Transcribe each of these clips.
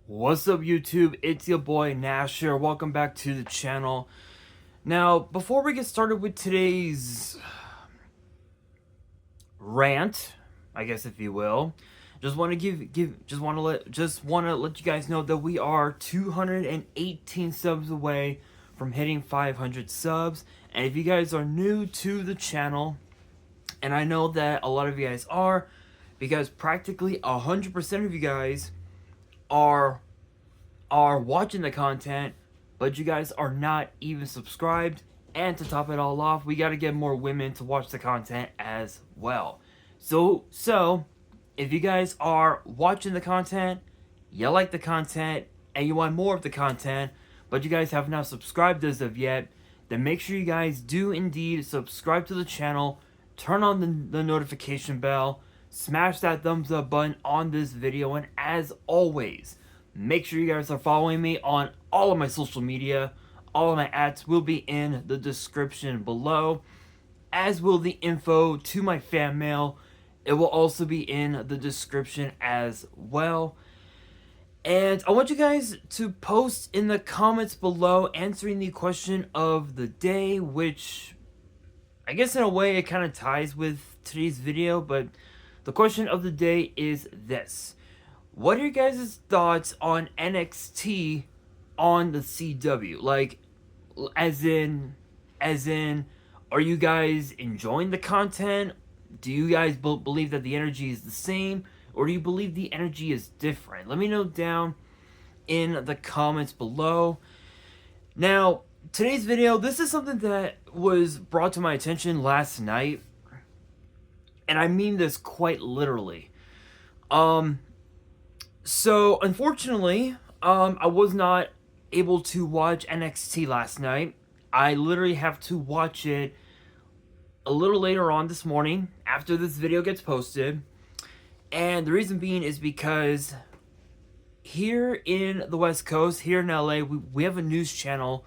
What's up, YouTube? It's your boy Nash here. Welcome back to the channel. Now, before we get started with today's rant, I guess if you will, just want to let you guys know that we are 218 subs away from hitting 500 subs. And if you guys are new to the channel, and I know that a lot of you guys are, because practically 100% of you guys are watching the content, but you guys are not even subscribed. And to top it all off, we got to get more women to watch the content as well. So if you guys are watching the content, you like the content, and you want more of the content, but you guys have not subscribed as of yet, then make sure you guys do indeed subscribe to the channel, turn on the notification bell, smash that thumbs up button on this video, and as always, make sure you guys are following me on all of my social media. All of my ads will be in the description below, as will the info to my fan mail. It will also be in the description as well. And I want you guys to post in the comments below answering the question of the day, which I guess in a way it kind of ties with today's video, but the question of the day is this. What are your guys' thoughts on NXT on the CW? Like, as in, are you guys enjoying the content? Do you guys believe that the energy is the same? Or do you believe the energy is different? Let me know down in the comments below. Now, today's video, this is something that was brought to my attention last night. And I mean this quite literally. So, unfortunately, I was not able to watch NXT last night. I literally have to watch it a little later on this morning after this video gets posted. And the reason being is because here in the West Coast, here in LA, we have a news channel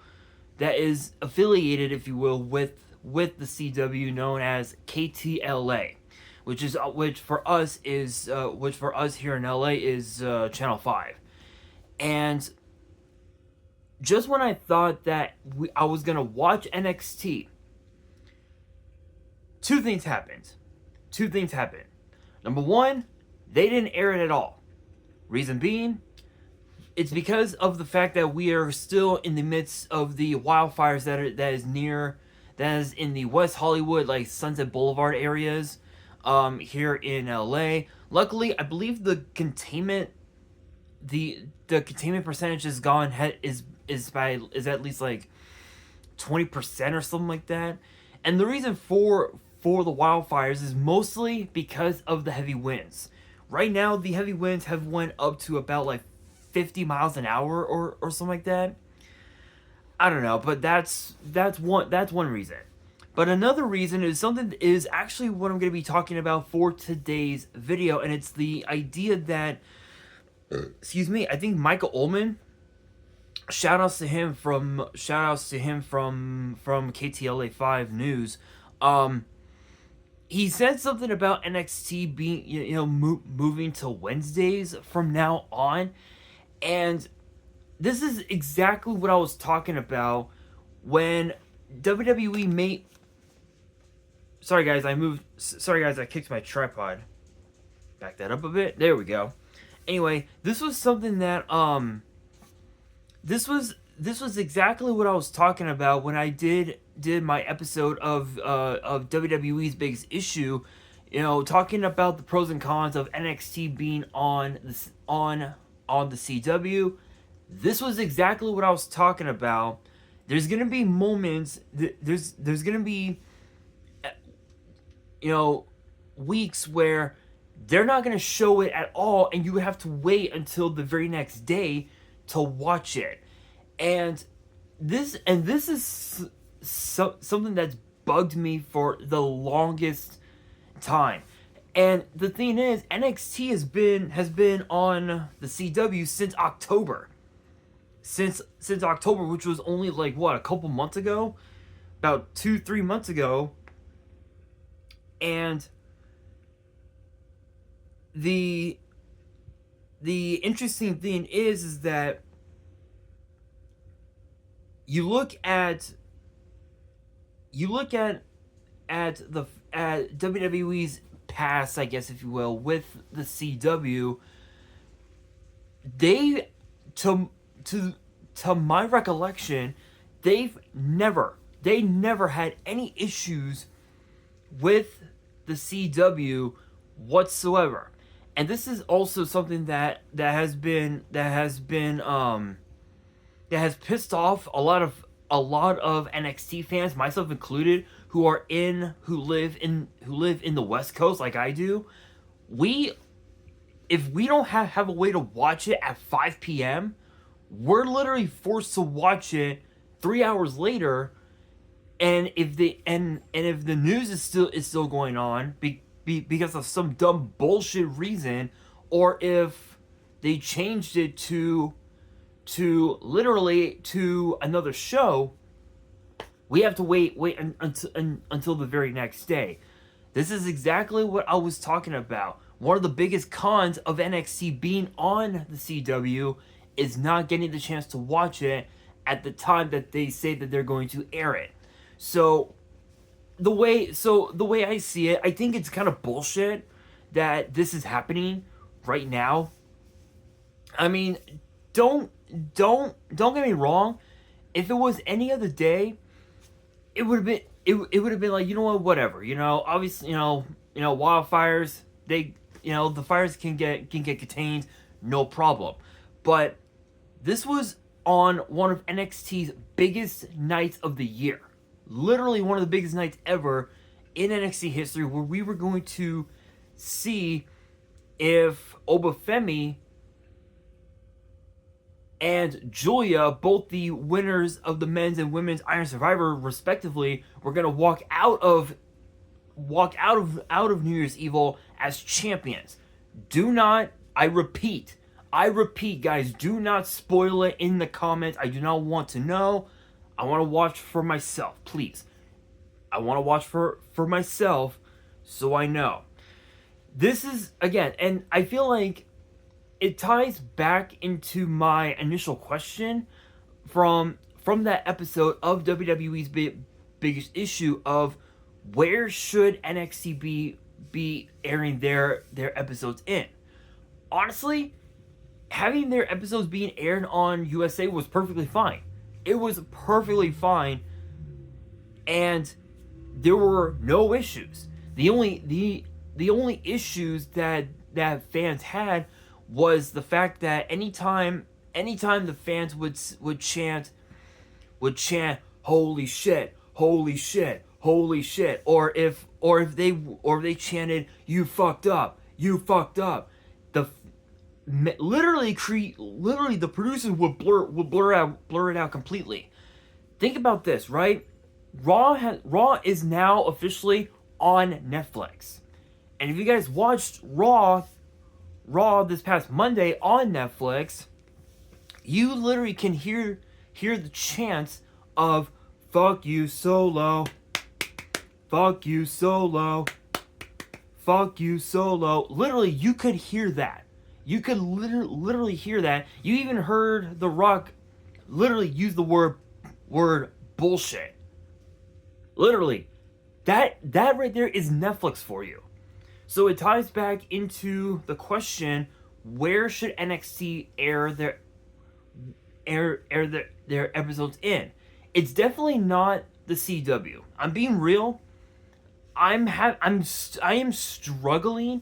that is affiliated, if you will, with the CW, known as KTLA. Which for us here in LA is Channel 5. And just when I thought that I was gonna watch NXT, two things happened. Number one, they didn't air it at all. Reason being, it's because of the fact that we are still in the midst of the wildfires that is in the West Hollywood, like Sunset Boulevard areas. Here in LA. Luckily, I believe the containment percentage is gone is at least like 20% or something like that. And the reason for the wildfires is mostly because of the heavy winds. Right now, the heavy winds have went up to about like 50 miles an hour or something like that. I don't know, but that's one reason. But another reason is actually what I'm going to be talking about for today's video, and it's the idea that, I think Michael Ullman, shoutouts to him from KTLA 5 News. He said something about NXT being moving to Wednesdays from now on, and this is exactly what I was talking about when WWE made. Sorry guys, I kicked my tripod. Back that up a bit. There we go. Anyway, this was something that this was exactly what I was talking about when I did my episode of WWE's biggest issue, talking about the pros and cons of NXT being on the CW. This was exactly what I was talking about. There's going to be moments there's going to be weeks where they're not going to show it at all, and you have to wait until the very next day to watch it. And this is something that's bugged me for the longest time. And the thing is, NXT has been on the CW since October. Since October, which was only like a couple months ago, about 2-3 months ago. And the interesting thing is that you look at at WWE's past, I guess if you will, with the CW. They, to to to my recollection, they never had any issues with the CW whatsoever. And this is also something that has pissed off a lot of NXT fans, myself included, who live in the West Coast like I do. We If we don't have a way to watch it at 5 p.m., we're literally forced to watch it 3 hours later. And if the news is still going on because of some dumb bullshit reason, or if they changed it to to another show, we have to wait until the very next day. This is exactly what I was talking about. One of the biggest cons of NXT being on the CW is not getting the chance to watch it at the time that they say that they're going to air it. So the way I see it, I think it's kind of bullshit that this is happening right now. I mean, don't don't get me wrong. If it was any other day, it would have been it would have been like, you know what, whatever. Obviously, wildfires, they the fires can get contained, no problem. But this was on one of NXT's biggest nights of the year. Literally one of the biggest nights ever in NXT history, where we were going to see if Obafemi and Julia, both the winners of the men's and women's Iron Survivor respectively, were going to walk out of New Year's Evil as champions. Do not, I repeat, guys, do not spoil it in the comments. I do not want to know. I want to watch for myself, please. I want to watch for myself so I know. This is, again, and I feel like it ties back into my initial question from that episode of WWE's biggest issue of where should NXT be airing their episodes in. Honestly, having their episodes being aired on USA was perfectly fine. It was perfectly fine, and there were no issues. The only issues that fans had was the fact that anytime the fans would chant holy shit, holy shit, holy shit, or if they chanted you fucked up, the literally the producers would blur it out completely. Think about this, right? Raw is now officially on Netflix. And if you guys watched Raw this past Monday on Netflix, you literally can hear the chants of fuck you Solo, fuck you Solo, fuck you Solo. Literally, you could hear that. You could literally hear that. You even heard The Rock literally use the word bullshit. Literally. That right there is Netflix for you. So it ties back into the question, where should NXT air their episodes in? It's definitely not the CW. I'm being real. I am struggling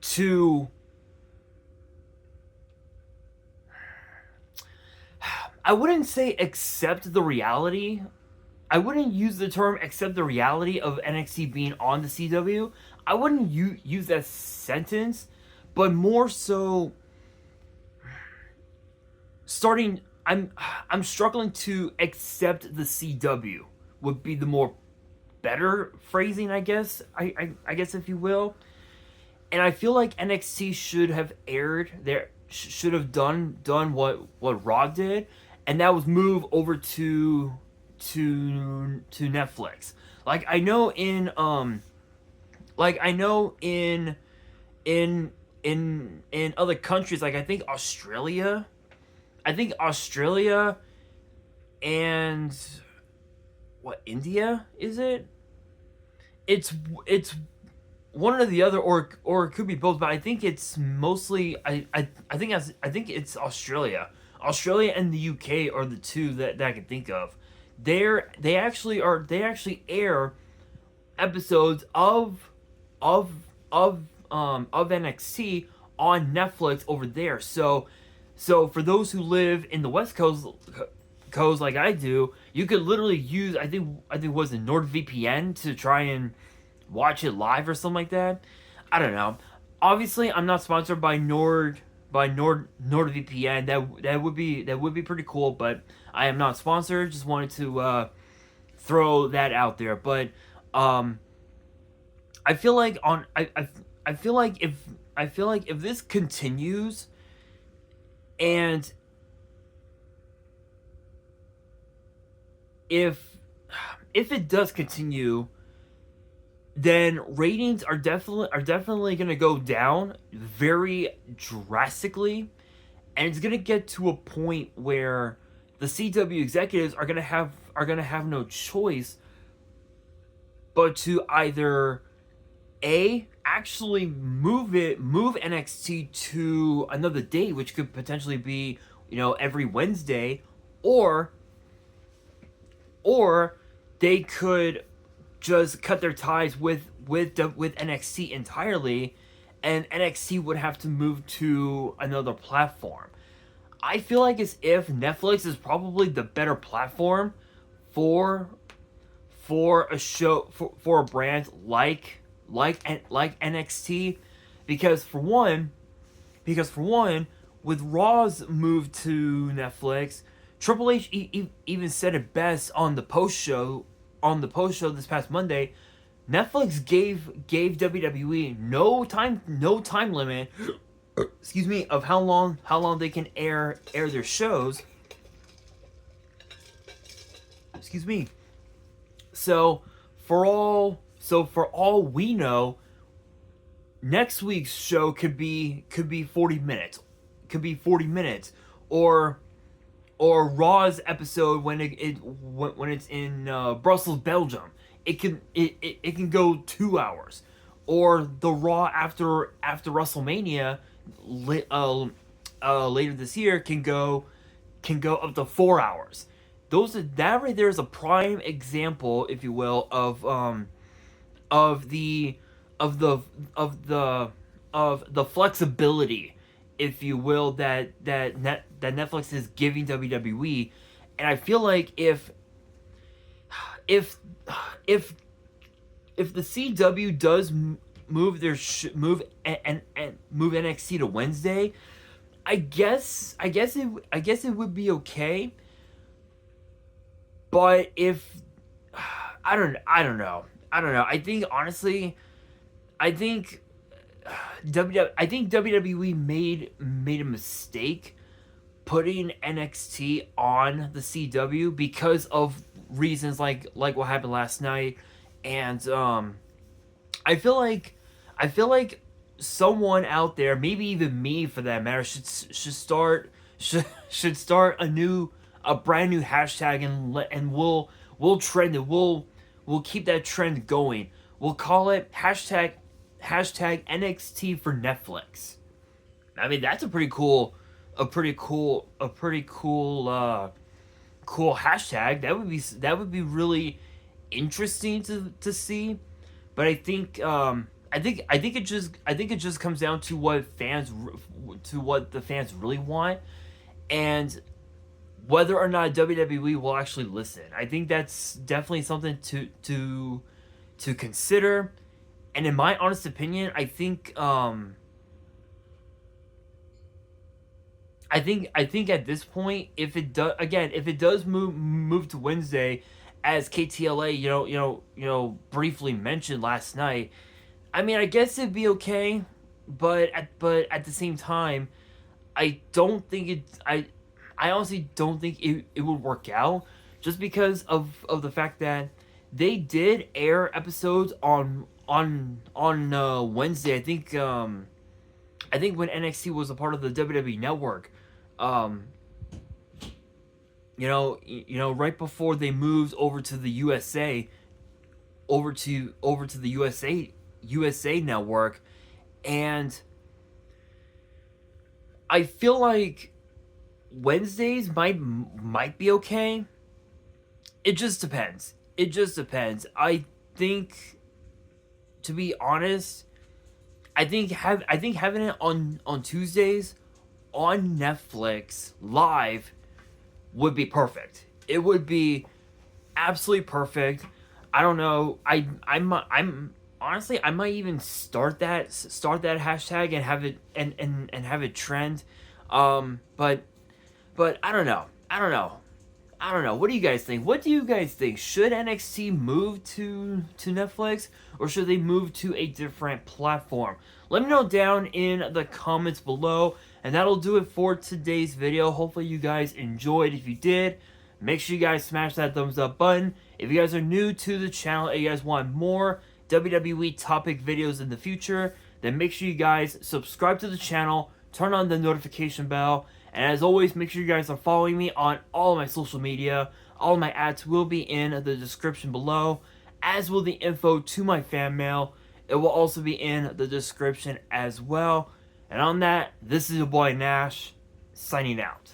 to, I wouldn't say accept the reality. I wouldn't use the term accept the reality of NXT being on the CW. I wouldn't use that sentence, but more so I'm struggling to accept the CW would be the more better phrasing, I guess. I guess, if you will. And I feel like NXT should have done what Raw did, and that was move over to Netflix. Like I know in in other countries, like I think Australia and what, India, is it? It's one or the other, or it could be both, but I think it's mostly I think it's Australia. Australia and the UK are the two that I can think of. They actually air episodes of NXT on Netflix over there. So for those who live in the West Coast like I do, you could literally use, I think was it NordVPN to try and watch it live or something like that. I don't know. Obviously, I'm not sponsored by NordVPN. That would be pretty cool, but I am not sponsored. Just wanted to throw that out there. But I feel like I feel like if this continues, and if it does continue, then ratings are definitely going to go down very drastically, and it's going to get to a point where the CW executives are going to have no choice but to either actually move NXT to another date, which could potentially be, every Wednesday, or they could just cut their ties with NXT entirely, and NXT would have to move to another platform. I feel like as if Netflix is probably the better platform for a show, for a brand like NXT, because for one, with Raw's move to Netflix, Triple H even said it best on the post show this past Monday. Netflix gave WWE no time limit, excuse me, of how long they can air their shows. Excuse me. So for all we know, next week's show could be 40 minutes. Or Raw's episode when it's in Brussels, Belgium, it can go 2 hours. Or the Raw after WrestleMania later this year can go up to 4 hours. That right there is a prime example, if you will, of the flexibility, if you will, that Netflix is giving WWE. And I feel like if the CW does move move NXT to Wednesday, I guess it would be okay. But if I don't know. I think honestly, I think WWE made a mistake putting NXT on the CW because of reasons like what happened last night, and I feel like someone out there, maybe even me for that matter, should start a brand new hashtag, and we'll trend it. We'll keep that trend going. We'll call it hashtag NXT for Netflix. I mean, that's a pretty cool hashtag. That would be really interesting to see. But I think it just comes down to what the fans really want, and whether or not WWE will actually listen. I think that's definitely something to consider. And in my honest opinion, I think at this point, if it does move to Wednesday, as KTLA briefly mentioned last night, I mean, I guess it'd be okay, but at the same time, I honestly don't think it would work out, just because of the fact that they did air episodes on Wednesday. I think I think when NXT was a part of the WWE network, um, right before they moved over to the USA, over to the USA network, and I feel like Wednesdays might be okay. It just depends. It just depends. I think, to be honest, I think having it on Tuesdays on Netflix live would be perfect. It would be absolutely perfect. I don't know. I'm honestly, I might even start that hashtag and have it and have it trend. But I don't know. I don't know. What do you guys think? What do you guys think? Should NXT move to Netflix, or should they move to a different platform? Let me know down in the comments below. And that'll do it for today's video. Hopefully you guys enjoyed. If you did, make sure you guys smash that thumbs up button. If you guys are new to the channel and you guys want more WWE topic videos in the future, then make sure you guys subscribe to the channel, turn on the notification bell, and as always, make sure you guys are following me on all of my social media. All of my ads will be in the description below, as will the info to my fan mail. It will also be in the description as well. And on that, this is your boy Nash, signing out.